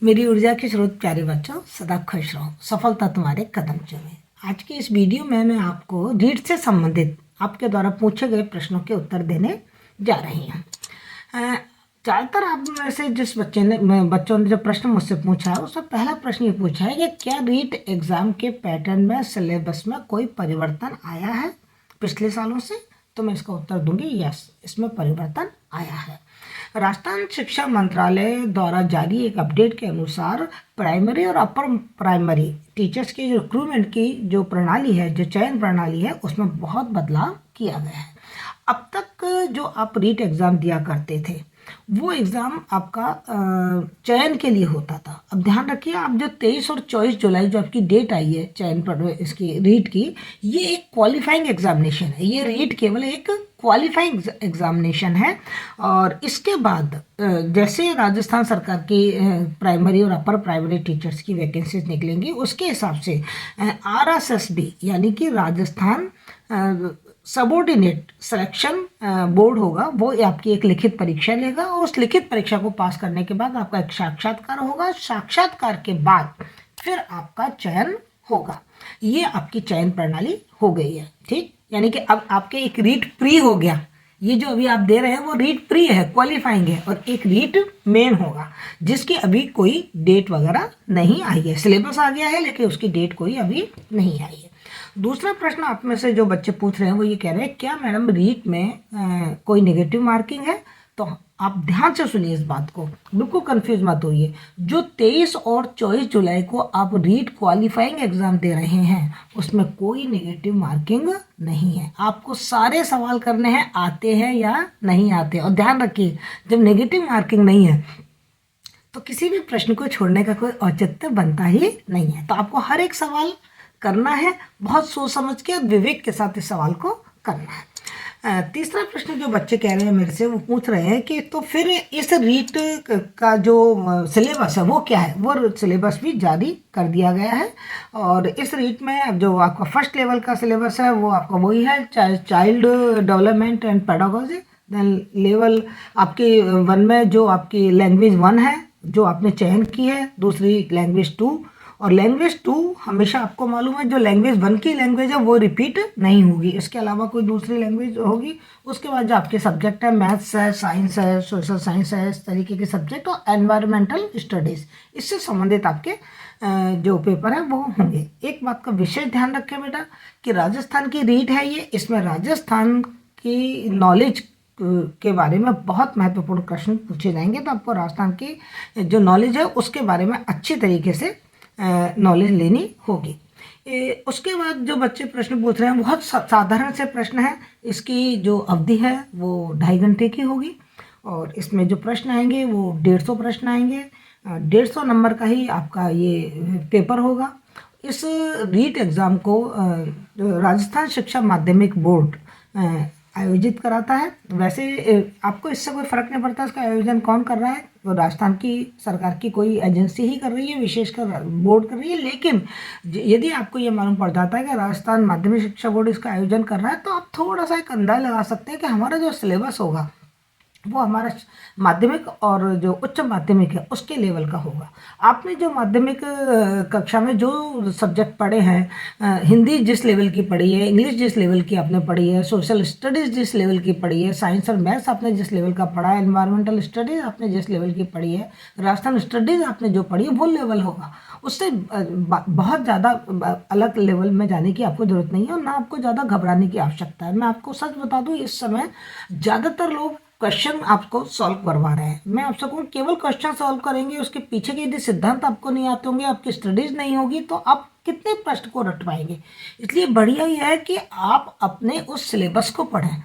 मेरी ऊर्जा के स्रोत प्यारे बच्चों, सदा खुश रहो, सफलता तुम्हारे कदम चूमे। आज की इस वीडियो में मैं आपको रीट से संबंधित आपके द्वारा पूछे गए प्रश्नों के उत्तर देने जा रही हूँ। ज़्यादातर आप में से जिस बच्चों ने जो प्रश्न मुझसे पूछा है उसमें पहला प्रश्न ये पूछा है कि क्या रीट एग्ज़ाम के पैटर्न में सिलेबस में कोई परिवर्तन आया है पिछले सालों से। तो मैं इसका उत्तर दूंगी यस, इसमें परिवर्तन आया है। राजस्थान शिक्षा मंत्रालय द्वारा जारी एक अपडेट के अनुसार प्राइमरी और अपर प्राइमरी टीचर्स की जो रिक्रूटमेंट की जो प्रणाली है, जो चयन प्रणाली है, उसमें बहुत बदलाव किया गया है। अब तक जो आप रीट एग्ज़ाम दिया करते थे वो एग्ज़ाम आपका चयन के लिए होता था। अब ध्यान रखिए, आप जो 23 और 24 जुलाई जो आपकी डेट आई है चयन पर इसकी रीट की, ये एक क्वालिफाइंग एग्जामिनेशन है। ये रीट केवल एक क्वालिफाइंग एग्जामिनेशन है। और इसके बाद जैसे राजस्थान सरकार की प्राइमरी और अपर प्राइमरी टीचर्स की वैकेंसीज निकलेंगी, उसके हिसाब से RSSB यानी कि राजस्थान सबॉर्डिनेट सिलेक्शन बोर्ड होगा, वो आपकी एक लिखित परीक्षा लेगा और उस लिखित परीक्षा को पास करने के बाद आपका एक साक्षात्कार होगा। साक्षात्कार के बाद फिर आपका चयन होगा। ये आपकी चयन प्रणाली हो गई है, ठीक। यानी कि अब आपके एक रीट प्री हो गया। ये जो अभी आप दे रहे हैं वो रीट प्री है, क्वालिफाइंग है, और एक रीट मेन होगा जिसकी अभी कोई डेट वगैरह नहीं आई है। सिलेबस आ गया है लेकिन उसकी डेट कोई अभी नहीं आई है। दूसरा प्रश्न आप में से जो बच्चे पूछ रहे हैं वो ये कह रहे हैं, क्या मैडम रीट में कोई नेगेटिव मार्किंग है। तो आप ध्यान से सुनिए इस बात को, बिल्कुल कंफ्यूज मत होइए। जो 23 और 24 जुलाई को आप रीट क्वालिफाइंग एग्जाम दे रहे हैं उसमें कोई नेगेटिव मार्किंग नहीं है। आपको सारे सवाल करने हैं, आते हैं या नहीं आते। और ध्यान रखिए, जब नेगेटिव मार्किंग नहीं है तो किसी भी प्रश्न को छोड़ने का कोई औचित्य बनता ही नहीं है। तो आपको हर एक सवाल करना है, बहुत सोच समझ के और विवेक के साथ इस सवाल को करना है। तीसरा प्रश्न जो बच्चे कह रहे हैं मेरे से, वो पूछ रहे हैं कि तो फिर इस रीट का जो सिलेबस है वो क्या है। वो सिलेबस भी जारी कर दिया गया है और इस रीट में जो आपका फर्स्ट लेवल का सिलेबस है वो आपका वही है, child development and pedagogy. Then level आपकी 1 में जो आपकी लैंग्वेज 1 है जो आपने चयन की है, दूसरी लैंग्वेज 2, और लैंग्वेज 2 हमेशा आपको मालूम है जो लैंग्वेज 1 की लैंग्वेज है वो रिपीट नहीं होगी, इसके अलावा कोई दूसरी लैंग्वेज होगी। उसके बाद जो आपके सब्जेक्ट है, मैथ्स है, साइंस है, सोशल साइंस है, इस तरीके के सब्जेक्ट, और एनवायरमेंटल स्टडीज़, इससे संबंधित आपके जो पेपर है वो होंगे। एक बात का विशेष ध्यान रखें बेटा कि राजस्थान की रीट है ये, इसमें राजस्थान की नॉलेज के बारे में बहुत महत्वपूर्ण प्रश्न पूछे जाएंगे। तो आपको राजस्थान की जो नॉलेज है उसके बारे में अच्छी तरीके से नॉलेज लेनी होगी। उसके बाद जो बच्चे प्रश्न पूछ रहे हैं बहुत साधारण से प्रश्न है। इसकी जो अवधि है वो 2.5 घंटे की होगी और इसमें जो प्रश्न आएंगे वो 150 प्रश्न आएंगे। 150 नंबर का ही आपका ये पेपर होगा। इस रीट एग्ज़ाम को राजस्थान शिक्षा माध्यमिक बोर्ड आयोजित कराता है। वैसे आपको इससे कोई फ़र्क नहीं पड़ता इसका आयोजन कौन कर रहा है, तो राजस्थान की सरकार की कोई एजेंसी ही कर रही है, विशेषकर बोर्ड कर रही है। लेकिन यदि आपको ये मालूम पड़ जाता है कि राजस्थान माध्यमिक शिक्षा बोर्ड इसका आयोजन कर रहा है तो आप थोड़ा सा एक अंदाज़ा लगा सकते हैं कि हमारा जो सिलेबस होगा वो हमारा माध्यमिक और जो उच्च माध्यमिक है उसके लेवल का होगा। आपने जो माध्यमिक कक्षा में जो सब्जेक्ट पढ़े हैं, हिंदी जिस लेवल की पढ़ी है, इंग्लिश जिस लेवल की आपने पढ़ी है, सोशल स्टडीज़ जिस लेवल की पढ़ी है, साइंस और मैथ्स आपने जिस लेवल का पढ़ा है, एनवायरमेंटल स्टडीज़ आपने जिस लेवल की पढ़ी है, राजस्थान स्टडीज़ आपने जो पढ़ी है वो लेवल होगा। उससे बहुत ज़्यादा अलग लेवल में जाने की आपको ज़रूरत नहीं है और ना आपको ज़्यादा घबराने की आवश्यकता है। मैं आपको सच बता दूँ, इस समय ज़्यादातर लोग क्वेश्चन आपको सॉल्व करवा रहे हैं। मैं आपसे कहूँ केवल क्वेश्चन सॉल्व करेंगे, उसके पीछे के यदि सिद्धांत आपको नहीं आते होंगे, आपकी स्टडीज़ नहीं होगी तो आप कितने प्रश्न को रट पाएंगे। इसलिए बढ़िया यह है कि आप अपने उस सिलेबस को पढ़ें,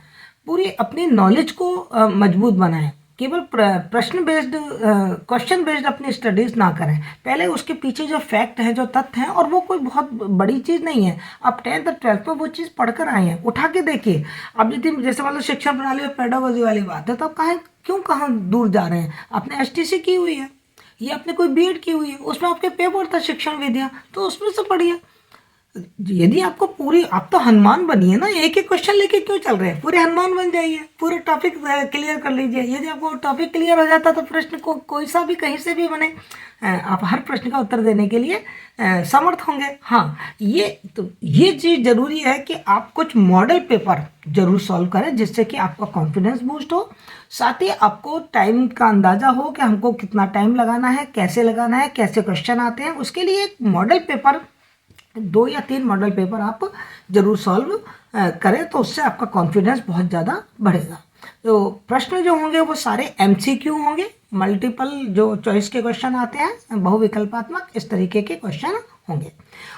पूरी अपनी नॉलेज को मजबूत बनाएं। केवल प्रश्न बेस्ड क्वेश्चन बेस्ड अपनी स्टडीज़ ना करें। पहले उसके पीछे जो फैक्ट हैं, जो तथ्य हैं, और वो कोई बहुत बड़ी चीज़ नहीं है। आप 10th और 12th में वो चीज़ पढ़कर आए हैं, उठा के देखिए। अब यदि जैसे मतलब शिक्षा प्रणाली में पेडागोजी वाली बात है तो आप कहाँ दूर जा रहे हैं। आपने STC की हुई है या आपने कोई BEd की हुई है, उसमें आपके पेपर था शिक्षण विद्या, तो उसमें से पढ़िए। यदि आपको पूरी, आप तो हनुमान बनिए ना, एक एक क्वेश्चन लेके क्यों चल रहे हैं, पूरे हनुमान बन जाइए, पूरे टॉपिक क्लियर कर लीजिए। यदि आपको टॉपिक क्लियर हो जाता तो प्रश्न को कोई सा भी कहीं से भी बने, आप हर प्रश्न का उत्तर देने के लिए समर्थ होंगे। हाँ, ये चीज़ जरूरी है कि आप कुछ मॉडल पेपर जरूर सॉल्व करें, जिससे कि आपका कॉन्फिडेंस बूस्ट हो, साथ ही आपको टाइम का अंदाजा हो कि हमको कितना टाइम लगाना है, कैसे क्वेश्चन आते हैं। उसके लिए एक मॉडल पेपर, 2 या 3 मॉडल पेपर आप जरूर सॉल्व करें, तो उससे आपका कॉन्फिडेंस बहुत ज़्यादा बढ़ेगा। तो प्रश्न जो होंगे वो सारे एमसीक्यू होंगे, मल्टीपल जो चॉइस के क्वेश्चन आते हैं, बहुविकल्पात्मक, इस तरीके के क्वेश्चन होंगे।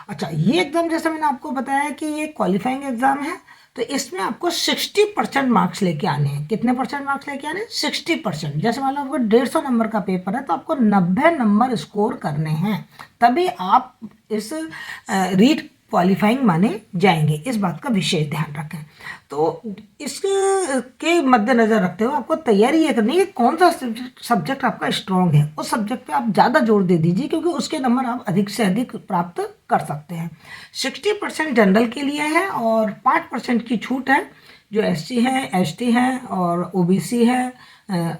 अच्छा, ये एग्ज़ाम जैसे मैंने आपको बताया कि ये क्वालिफाइंग एग्ज़ाम है, तो इसमें आपको 60% मार्क्स लेके आने हैं। कितने परसेंट मार्क्स लेके आने हैं? 60%। जैसे मान लो आपको 150 नंबर का पेपर है, तो आपको 90 नंबर स्कोर करने हैं, तभी आप इस रीट क्वालिफाइंग माने जाएंगे। इस बात का विशेष ध्यान रखें। तो इसके मद्देनज़र रखते हुए आपको तैयारी ये करनी है कि कौन सा सब्जेक्ट आपका स्ट्रॉन्ग है, उस सब्जेक्ट पे आप ज़्यादा जोर दे दीजिए, क्योंकि उसके नंबर आप अधिक से अधिक प्राप्त कर सकते हैं। 60% जनरल के लिए है और 5% की छूट है जो SC है, ST है और OBC है,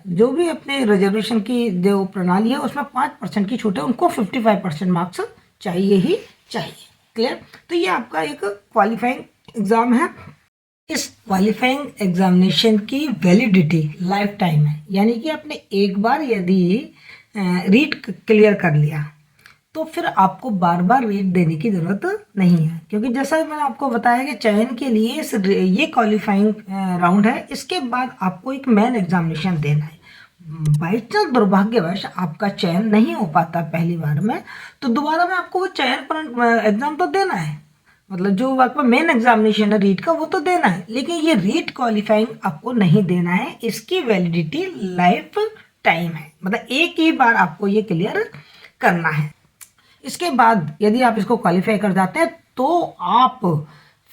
जो भी अपने रिजर्वेशन की जो प्रणाली है उसमें 5% की छूट है, उनको 55% मार्क्स चाहिए ही चाहिए। क्लियर? तो ये आपका एक क्वालिफाइंग एग्ज़ाम है। इस क्वालिफाइंग एग्जामिनेशन की वैलिडिटी लाइफ टाइम है, यानी कि आपने एक बार यदि रीट क्लियर कर लिया तो फिर आपको बार बार रीट देने की ज़रूरत नहीं है, क्योंकि जैसा मैंने आपको बताया कि चयन के लिए ये क्वालिफाइंग राउंड है। इसके बाद आपको एक मेन एग्जामिनेशन देना है। बाई चांस दुर्भाग्यवश आपका चयन नहीं हो पाता पहली बार में, तो दोबारा में आपको वो चयन पर एग्ज़ाम तो देना है, मतलब जो आपका मेन एग्जामिनेशन है रीट का वो तो देना है, लेकिन ये रीट क्वालिफाइंग आपको नहीं देना है। इसकी वैलिडिटी लाइफ टाइम है, मतलब एक ही बार आपको ये क्लियर करना है। इसके बाद यदि आप इसको क्वालिफाई कर जाते हैं तो आप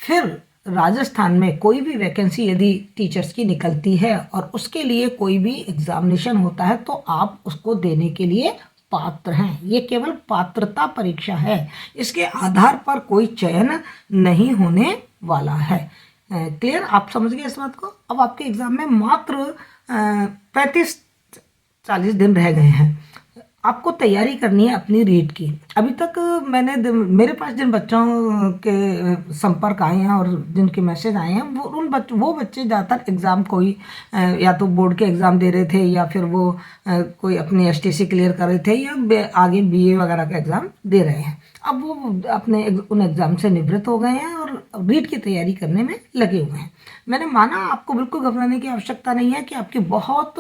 फिर राजस्थान में कोई भी वैकेंसी यदि टीचर्स की निकलती है और उसके लिए कोई भी एग्जामिनेशन होता है तो आप उसको देने के लिए पात्र हैं। ये केवल पात्रता परीक्षा है, इसके आधार पर कोई चयन नहीं होने वाला है। क्लियर? आप समझ गए इस बात को? अब आपके एग्ज़ाम में मात्र 35-40 दिन रह गए हैं। आपको तैयारी करनी है अपनी रीट की। अभी तक मेरे पास जिन बच्चों के संपर्क आए हैं और जिनके मैसेज आए हैं, वो बच्चे ज़्यादातर एग्ज़ाम कोई या तो बोर्ड के एग्ज़ाम दे रहे थे, या फिर वो कोई अपनी STC क्लियर कर रहे थे, या आगे BA वगैरह का एग्ज़ाम दे रहे हैं। अब वो अपने उन एग्ज़ाम से निवृत्त हो गए हैं और रीट की तैयारी करने में लगे हुए हैं। मैंने माना आपको बिल्कुल घबराने की आवश्यकता नहीं है कि आपकी बहुत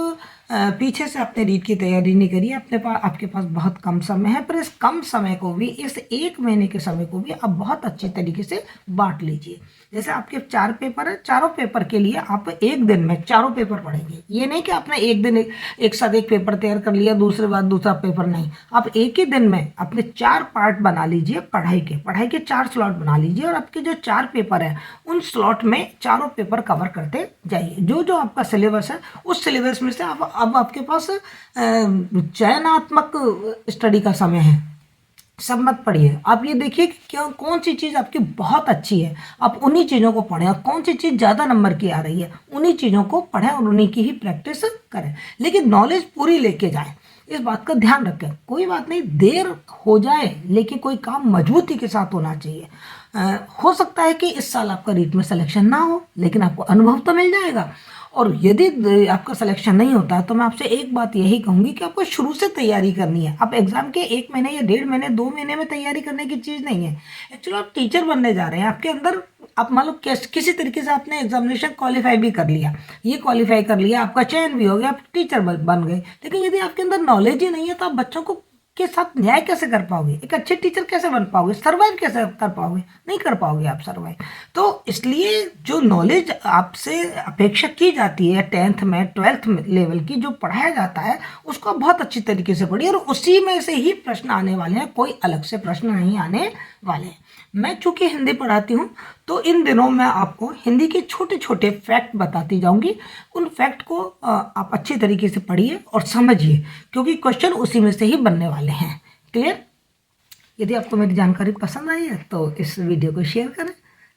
पीछे से आपने रीट की तैयारी नहीं करी है, आपके पास बहुत कम समय है, पर इस कम समय को भी, इस 1 महीने के समय को भी आप बहुत अच्छी तरीके से बांट लीजिए। जैसे आपके 4 पेपर है, चारों पेपर के लिए आप एक दिन में चारों पेपर पढ़ेंगे। ये नहीं कि आपने एक दिन एक साथ एक पेपर तैयार कर लिया, दूसरे बाद दूसरा पेपर नहीं। आप एक ही दिन में अपने 4 पार्ट बना लीजिए, पढ़ाई के 4 स्लॉट बना लीजिए, और आपके जो 4 पेपर है उन स्लॉट में चारों पेपर कवर करते जाइए। जो जो आपका सिलेबस है उस सिलेबस में से अब आपके पास चयनात्मक स्टडी का समय है। सब मत पढ़िए, आप ये देखिए कि क्या कौन सी चीज़ आपकी बहुत अच्छी है, आप उन्हीं चीज़ों को पढ़ें, और कौन सी चीज़ ज़्यादा नंबर की आ रही है उन्हीं चीज़ों को पढ़ें और उन्हीं की ही प्रैक्टिस करें, लेकिन नॉलेज पूरी लेके जाएं। इस बात का ध्यान रखें। कोई बात नहीं, देर हो जाए, लेकिन कोई काम मजबूती के साथ होना चाहिए। हो सकता है कि इस साल आपका रीट में सिलेक्शन ना हो, लेकिन आपको अनुभव तो मिल जाएगा। और यदि आपका सिलेक्शन नहीं होता तो मैं आपसे एक बात यही कहूँगी कि आपको शुरू से तैयारी करनी है। आप एग्जाम के 1 महीने या 1.5 महीने 2 महीने में तैयारी करने की चीज़ नहीं है। एक्चुअली आप टीचर बनने जा रहे हैं, आपके अंदर आप मान लो किसी तरीके से आपने एग्जामिनेशन क्वालिफाई भी कर लिया, ये क्वालिफाई कर लिया, आपका चयन भी हो गया, आप टीचर बन गए, लेकिन यदि आपके अंदर नॉलेज ही नहीं है तो आप बच्चों को के साथ न्याय कैसे कर पाओगे, एक अच्छे टीचर कैसे बन पाओगे, सर्वाइव कैसे कर पाओगे? नहीं कर पाओगे आप सर्वाइव। तो इसलिए जो नॉलेज आपसे अपेक्षा की जाती है 10th में 12th लेवल की जो पढ़ाया जाता है उसको बहुत अच्छी तरीके से पढ़िए, और उसी में से ही प्रश्न आने वाले हैं, कोई अलग से प्रश्न नहीं आने वाले हैं। मैं चूँकि हिंदी पढ़ाती हूँ तो इन दिनों मैं आपको हिंदी के छोटे छोटे फैक्ट बताती जाऊँगी। उन फैक्ट को आप अच्छी तरीके से पढ़िए और समझिए, क्योंकि क्वेश्चन उसी में से ही बनने वाले हैं। क्लियर? यदि आपको मेरी जानकारी पसंद आई है तो इस वीडियो को शेयर करें,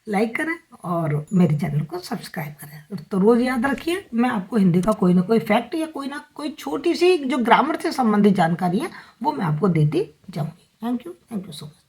लाइक करें और मेरे चैनल को सब्सक्राइब करें। तो रोज़ याद रखिए, मैं आपको हिंदी का कोई ना कोई फैक्ट या कोई ना कोई छोटी सी जो ग्रामर से संबंधित जानकारी है वो मैं आपको देती जाऊँगी। Thank you so much.